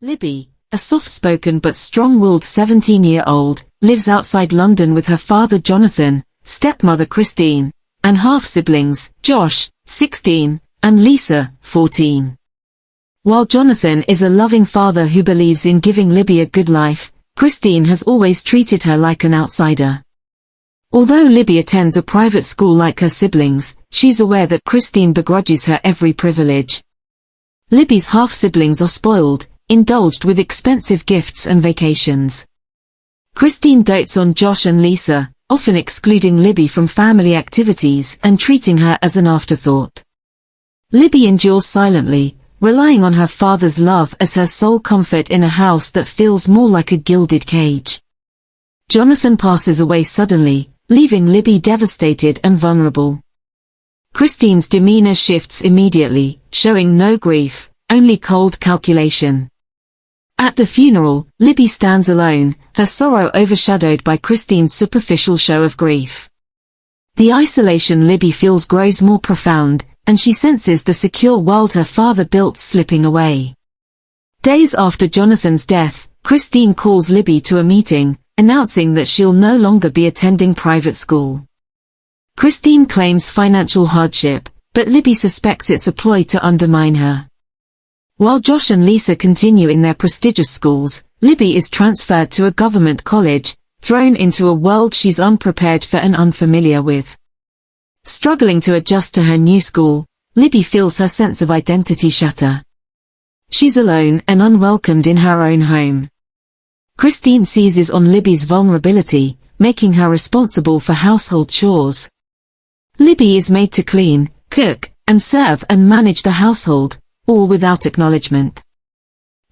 Libby, a soft-spoken but strong-willed 17-year-old, lives outside London with her father Jonathan, stepmother Christine, and half-siblings, Josh, 16, and Lisa, 14. While Jonathan is a loving father who believes in giving Libby a good life, Christine has always treated her like an outsider. Although Libby attends a private school like her siblings, she's aware that Christine begrudges her every privilege. Libby's half-siblings are spoiled, indulged with expensive gifts and vacations. Christine dotes on Josh and Lisa, often excluding Libby from family activities and treating her as an afterthought. Libby endures silently, relying on her father's love as her sole comfort in a house that feels more like a gilded cage. Jonathan passes away suddenly, leaving Libby devastated and vulnerable. Christine's demeanor shifts immediately, showing no grief, only cold calculation. At the funeral, Libby stands alone, her sorrow overshadowed by Christine's superficial show of grief. The isolation Libby feels grows more profound, and she senses the secure world her father built slipping away. Days after Jonathan's death, Christine calls Libby to a meeting, announcing that she'll no longer be attending private school. Christine claims financial hardship, but Libby suspects it's a ploy to undermine her. While Josh and Lisa continue in their prestigious schools, Libby is transferred to a government college, thrown into a world she's unprepared for and unfamiliar with. Struggling to adjust to her new school, Libby feels her sense of identity shatter. She's alone and unwelcomed in her own home. Christine seizes on Libby's vulnerability, making her responsible for household chores. Libby is made to clean, cook, and serve and manage the household, all without acknowledgement.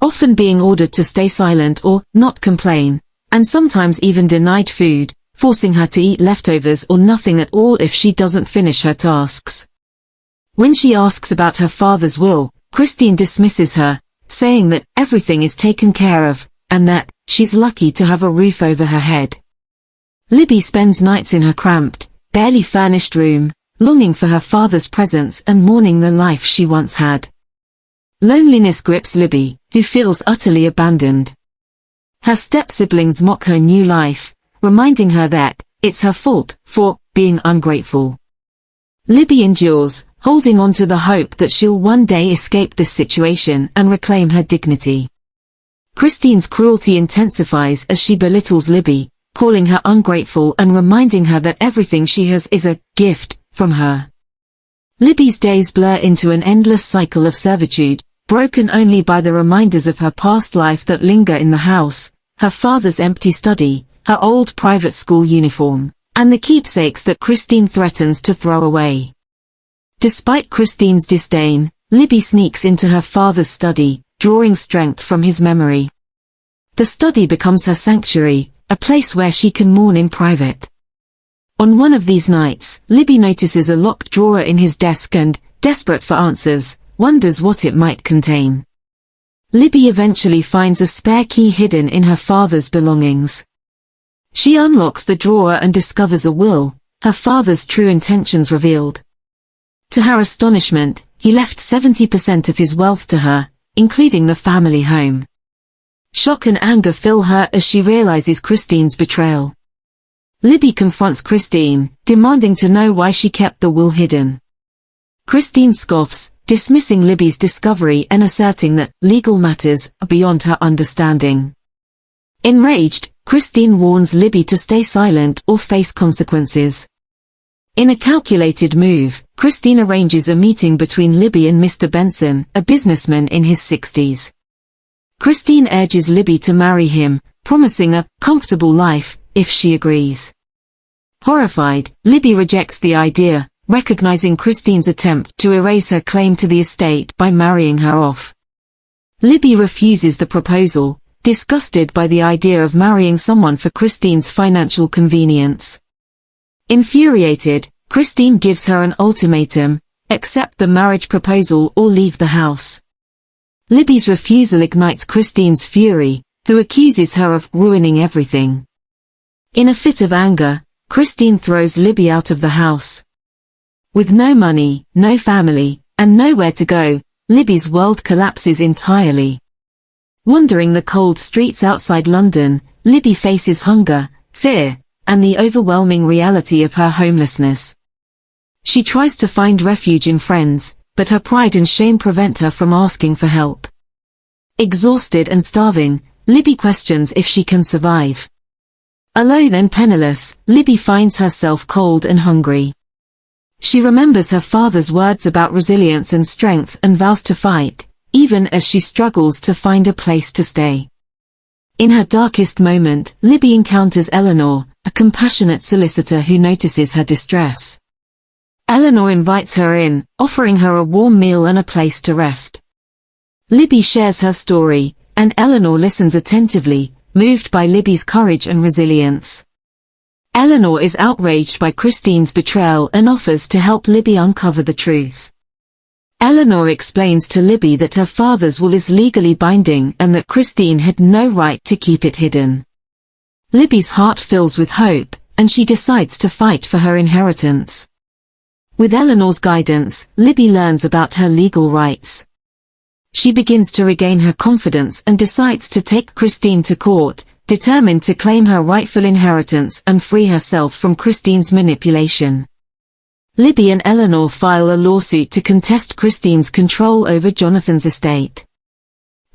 Often being ordered to stay silent or not complain, and sometimes even denied food, forcing her to eat leftovers or nothing at all if she doesn't finish her tasks. When she asks about her father's will, Christine dismisses her, saying that everything is taken care of, and that she's lucky to have a roof over her head. Libby spends nights in her cramped, barely furnished room, longing for her father's presence and mourning the life she once had. Loneliness grips Libby, who feels utterly abandoned. Her step-siblings mock her new life, reminding her that it's her fault for being ungrateful. Libby endures, holding on to the hope that she'll one day escape this situation and reclaim her dignity. Christine's cruelty intensifies as she belittles Libby, calling her ungrateful and reminding her that everything she has is a gift from her. Libby's days blur into an endless cycle of servitude, broken only by the reminders of her past life that linger in the house, her father's empty study, her old private school uniform, and the keepsakes that Christine threatens to throw away. Despite Christine's disdain, Libby sneaks into her father's study, drawing strength from his memory. The study becomes her sanctuary, a place where she can mourn in private. On one of these nights, Libby notices a locked drawer in his desk and, desperate for answers, wonders what it might contain. Libby eventually finds a spare key hidden in her father's belongings. She unlocks the drawer and discovers a will, her father's true intentions revealed. To her astonishment, he left 70% of his wealth to her, including the family home. Shock and anger fill her as she realizes Christine's betrayal. Libby confronts Christine, demanding to know why she kept the will hidden. Christine scoffs, dismissing Libby's discovery and asserting that legal matters are beyond her understanding. Enraged, Christine warns Libby to stay silent or face consequences. In a calculated move, Christine arranges a meeting between Libby and Mr. Benson, a businessman in his 60s. Christine urges Libby to marry him, promising a comfortable life if she agrees. Horrified, Libby rejects the idea, recognizing Christine's attempt to erase her claim to the estate by marrying her off. Libby refuses the proposal, disgusted by the idea of marrying someone for Christine's financial convenience. Infuriated, Christine gives her an ultimatum: accept the marriage proposal or leave the house. Libby's refusal ignites Christine's fury, who accuses her of ruining everything. In a fit of anger, Christine throws Libby out of the house. With no money, no family, and nowhere to go, Libby's world collapses entirely. Wandering the cold streets outside London, Libby faces hunger, fear, and the overwhelming reality of her homelessness. She tries to find refuge in friends, but her pride and shame prevent her from asking for help. Exhausted and starving, Libby questions if she can survive. Alone and penniless, Libby finds herself cold and hungry. She remembers her father's words about resilience and strength and vows to fight, even as she struggles to find a place to stay. In her darkest moment, Libby encounters Eleanor, a compassionate solicitor who notices her distress. Eleanor invites her in, offering her a warm meal and a place to rest. Libby shares her story, and Eleanor listens attentively, moved by Libby's courage and resilience. Eleanor is outraged by Christine's betrayal and offers to help Libby uncover the truth. Eleanor explains to Libby that her father's will is legally binding and that Christine had no right to keep it hidden. Libby's heart fills with hope, and she decides to fight for her inheritance. With Eleanor's guidance, Libby learns about her legal rights. She begins to regain her confidence and decides to take Christine to court, determined to claim her rightful inheritance and free herself from Christine's manipulation. Libby and Eleanor file a lawsuit to contest Christine's control over Jonathan's estate.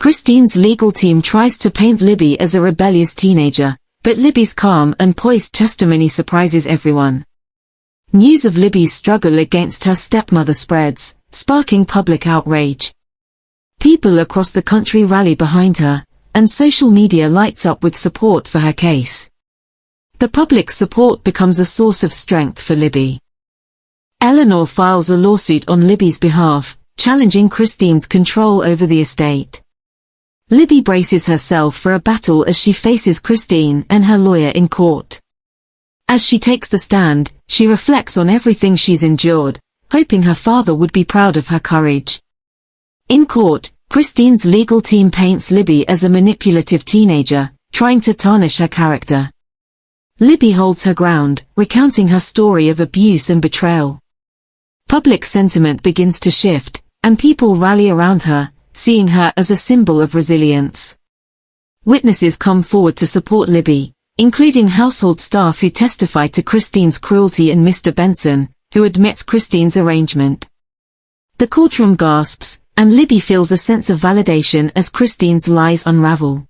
Christine's legal team tries to paint Libby as a rebellious teenager, but Libby's calm and poised testimony surprises everyone. News of Libby's struggle against her stepmother spreads, sparking public outrage. People across the country rally behind her, and social media lights up with support for her case. The public support becomes a source of strength for Libby. Eleanor files a lawsuit on Libby's behalf, challenging Christine's control over the estate. Libby braces herself for a battle as she faces Christine and her lawyer in court. As she takes the stand, she reflects on everything she's endured, hoping her father would be proud of her courage. In court, Christine's legal team paints Libby as a manipulative teenager, trying to tarnish her character. Libby holds her ground, recounting her story of abuse and betrayal. Public sentiment begins to shift, and people rally around her, seeing her as a symbol of resilience. Witnesses come forward to support Libby, including household staff who testify to Christine's cruelty and Mr. Benson, who admits Christine's arrangement. The courtroom gasps, and Libby feels a sense of validation as Christine's lies unravel.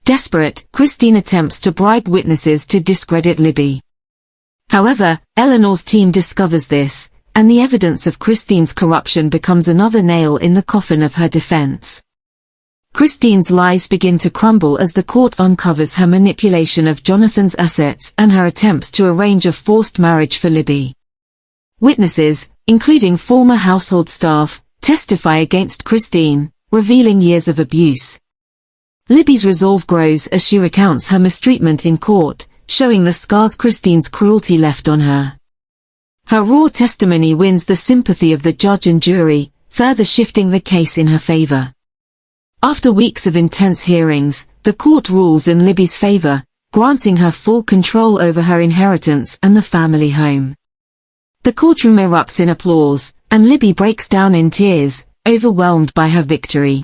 Desperate, Christine attempts to bribe witnesses to discredit Libby. However, Eleanor's team discovers this, and the evidence of Christine's corruption becomes another nail in the coffin of her defense. Christine's lies begin to crumble as the court uncovers her manipulation of Jonathan's assets and her attempts to arrange a forced marriage for Libby. Witnesses, including former household staff, testify against Christine, revealing years of abuse. Libby's resolve grows as she recounts her mistreatment in court, showing the scars Christine's cruelty left on her. Her raw testimony wins the sympathy of the judge and jury, further shifting the case in her favor. After weeks of intense hearings, the court rules in Libby's favor, granting her full control over her inheritance and the family home. The courtroom erupts in applause, and Libby breaks down in tears, overwhelmed by her victory.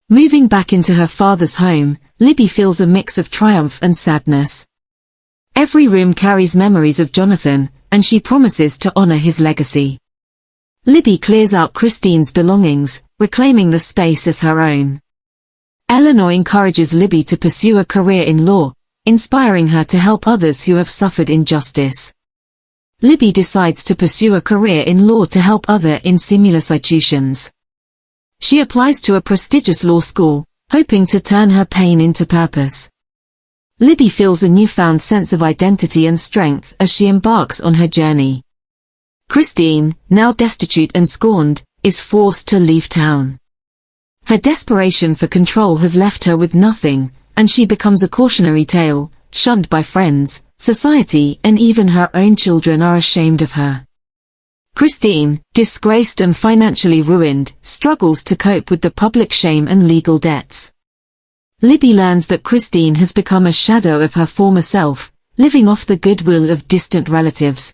Moving back into her father's home, Libby feels a mix of triumph and sadness. Every room carries memories of Jonathan, and she promises to honor his legacy. Libby clears out Christine's belongings, reclaiming the space as her own. Eleanor encourages Libby to pursue a career in law, inspiring her to help others who have suffered injustice. Libby decides to pursue a career in law to help others in similar situations. She applies to a prestigious law school, hoping to turn her pain into purpose. Libby feels a newfound sense of identity and strength as she embarks on her journey. Christine, now destitute and scorned, is forced to leave town. Her desperation for control has left her with nothing, and she becomes a cautionary tale, shunned by friends, society, and even her own children are ashamed of her. Christine, disgraced and financially ruined, struggles to cope with the public shame and legal debts. Libby learns that Christine has become a shadow of her former self, living off the goodwill of distant relatives.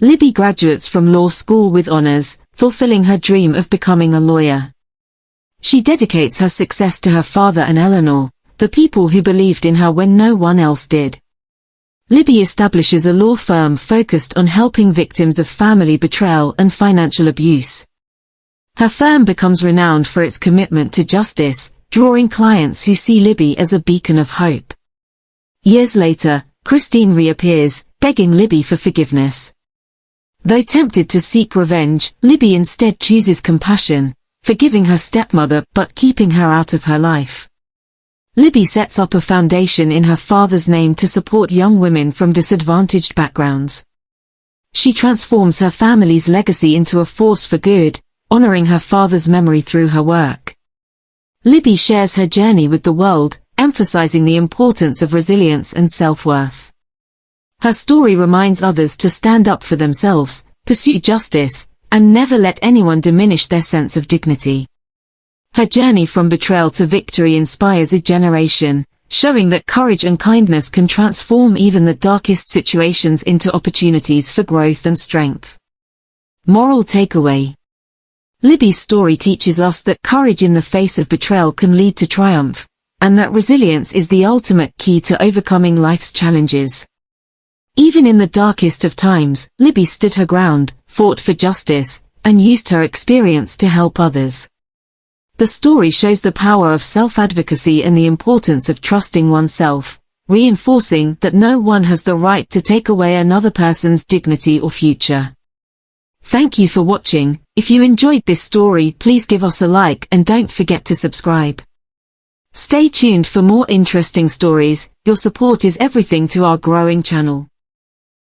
Libby graduates from law school with honors, fulfilling her dream of becoming a lawyer. She dedicates her success to her father and Eleanor, the people who believed in her when no one else did. Libby establishes a law firm focused on helping victims of family betrayal and financial abuse. Her firm becomes renowned for its commitment to justice, drawing clients who see Libby as a beacon of hope. Years later, Christine reappears, begging Libby for forgiveness. Though tempted to seek revenge, Libby instead chooses compassion, forgiving her stepmother but keeping her out of her life. Libby sets up a foundation in her father's name to support young women from disadvantaged backgrounds. She transforms her family's legacy into a force for good, honoring her father's memory through her work. Libby shares her journey with the world, emphasizing the importance of resilience and self-worth. Her story reminds others to stand up for themselves, pursue justice, and never let anyone diminish their sense of dignity. Her journey from betrayal to victory inspires a generation, showing that courage and kindness can transform even the darkest situations into opportunities for growth and strength. Moral takeaway. Libby's story teaches us that courage in the face of betrayal can lead to triumph, and that resilience is the ultimate key to overcoming life's challenges. Even in the darkest of times, Libby stood her ground, fought for justice, and used her experience to help others. The story shows the power of self-advocacy and the importance of trusting oneself, reinforcing that no one has the right to take away another person's dignity or future. Thank you for watching. If you enjoyed this story, please give us a like and don't forget to subscribe. Stay tuned for more interesting stories. Your support is everything to our growing channel.